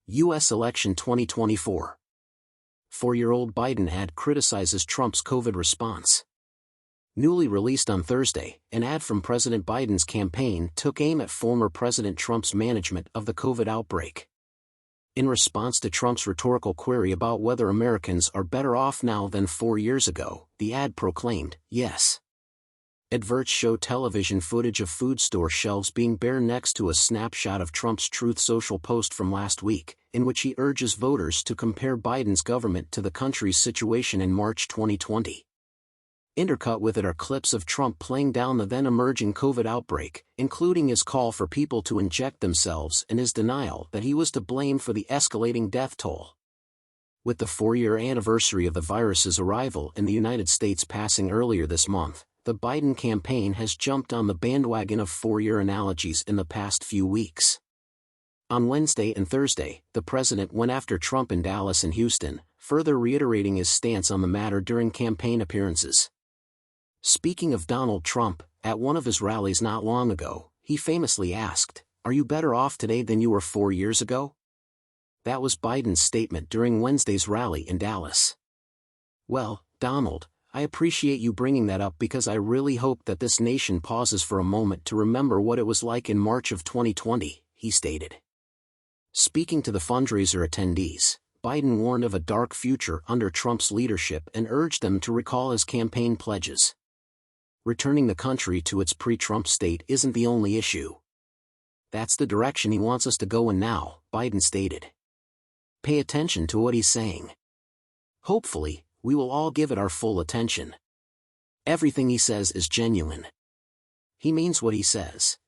U.S. Election 2024. 4-year-old Biden ad criticizes Trump's COVID response. Newly released on Thursday, an ad from President Biden's campaign took aim at former President Trump's management of the COVID outbreak. In response to Trump's rhetorical query about whether Americans are better off now than 4 years ago, the ad proclaimed, "Yes." Adverts show television footage of food store shelves being bare next to a snapshot of Trump's Truth Social post from last week, in which he urges voters to compare Biden's government to the country's situation in March 2020. Intercut with it are clips of Trump playing down the then-emerging COVID outbreak, including his call for people to inject themselves and his denial that he was to blame for the escalating death toll. With the 4-year anniversary of the virus's arrival in the United States passing earlier this month, the Biden campaign has jumped on the bandwagon of 4-year analogies in the past few weeks. On Wednesday and Thursday, the president went after Trump in Dallas and Houston, further reiterating his stance on the matter during campaign appearances. Speaking of Donald Trump, at one of his rallies not long ago, he famously asked, "Are you better off today than you were 4 years ago?" That was Biden's statement during Wednesday's rally in Dallas. "Well, Donald, I appreciate you bringing that up because I really hope that this nation pauses for a moment to remember what it was like in March of 2020, he stated. Speaking to the fundraiser attendees, Biden warned of a dark future under Trump's leadership and urged them to recall his campaign pledges. Returning the country to its pre-Trump state isn't the only issue. That's the direction he wants us to go in now, Biden stated. Pay attention to what he's saying. Hopefully, we will all give it our full attention. Everything he says is genuine. He means what he says,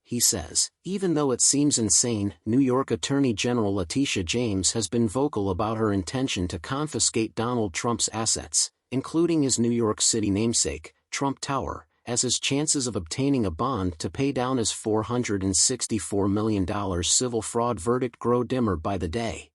even though it seems insane. New York Attorney General Letitia James has been vocal about her intention to confiscate Donald Trump's assets, including his New York City namesake, Trump Tower, as his chances of obtaining a bond to pay down his $464 million civil fraud verdict grow dimmer by the day.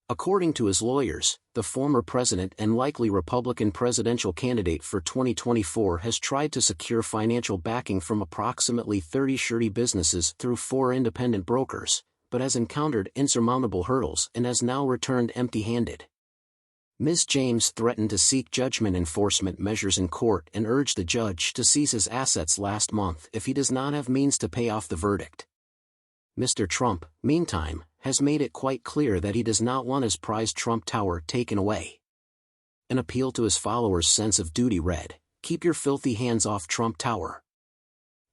According to his lawyers, the former president and likely Republican presidential candidate for 2024 has tried to secure financial backing from approximately 30 surety businesses through 4 independent brokers, but has encountered insurmountable hurdles and has now returned empty-handed. Ms. James threatened to seek judgment enforcement measures in court and urged the judge to seize his assets last month if he does not have means to pay off the verdict. Mr. Trump, meantime, has made it quite clear that he does not want his prized Trump Tower taken away. An appeal to his followers' sense of duty read, "Keep your filthy hands off Trump Tower."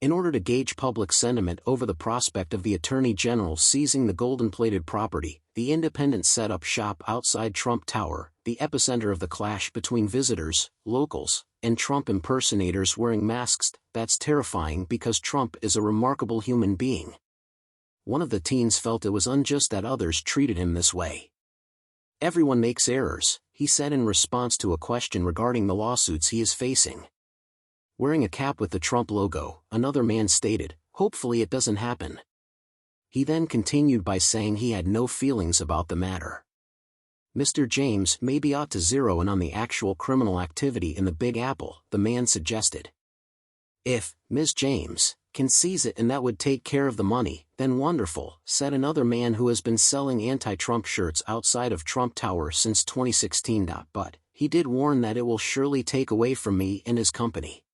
In order to gauge public sentiment over the prospect of the Attorney General seizing the golden-plated property, The Independent set up shop outside Trump Tower, the epicenter of the clash between visitors, locals, and Trump impersonators wearing masks. That's terrifying because Trump is a remarkable human being. One of the teens felt it was unjust that others treated him this way. "Everyone makes errors," he said in response to a question regarding the lawsuits he is facing. Wearing a cap with the Trump logo, another man stated, "Hopefully it doesn't happen." He then continued by saying he had no feelings about the matter. Mr. James maybe ought to zero in on the actual criminal activity in the Big Apple, the man suggested. "If Ms. James can seize it and that would take care of the money, then wonderful," said another man who has been selling anti-Trump shirts outside of Trump Tower since 2016. But he did warn that it will surely take away from me and his company.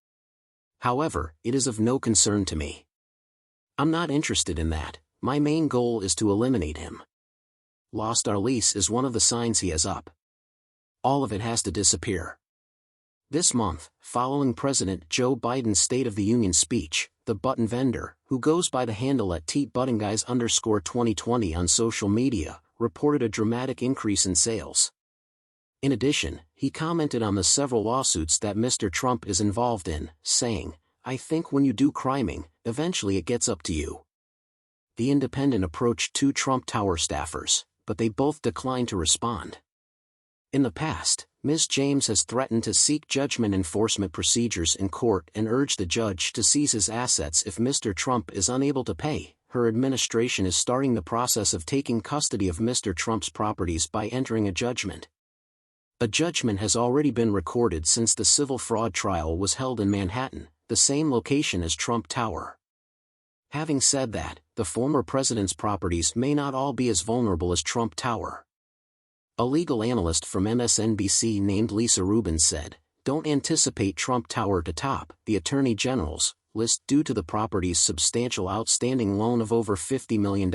However, it is of no concern to me. I'm not interested in that. My main goal is to eliminate him. Lost our lease is one of the signs he has up. All of it has to disappear. This month, following President Joe Biden's State of the Union speech, the button vendor, who goes by the handle at @TeatButtonGuys_2020 on social media, reported a dramatic increase in sales. In addition, he commented on the several lawsuits that Mr. Trump is involved in, saying, "I think when you do criming, eventually it gets up to you." The Independent approached 2 Trump Tower staffers, but they both declined to respond. In the past, Ms. James has threatened to seek judgment enforcement procedures in court and urged the judge to seize his assets if Mr. Trump is unable to pay. Her administration is starting the process of taking custody of Mr. Trump's properties by entering a judgment. A judgment has already been recorded since the civil fraud trial was held in Manhattan, the same location as Trump Tower. Having said that, the former president's properties may not all be as vulnerable as Trump Tower. A legal analyst from MSNBC named Lisa Rubin said, "Don't anticipate Trump Tower to top the Attorney General's list due to the property's substantial outstanding loan of over $50 million.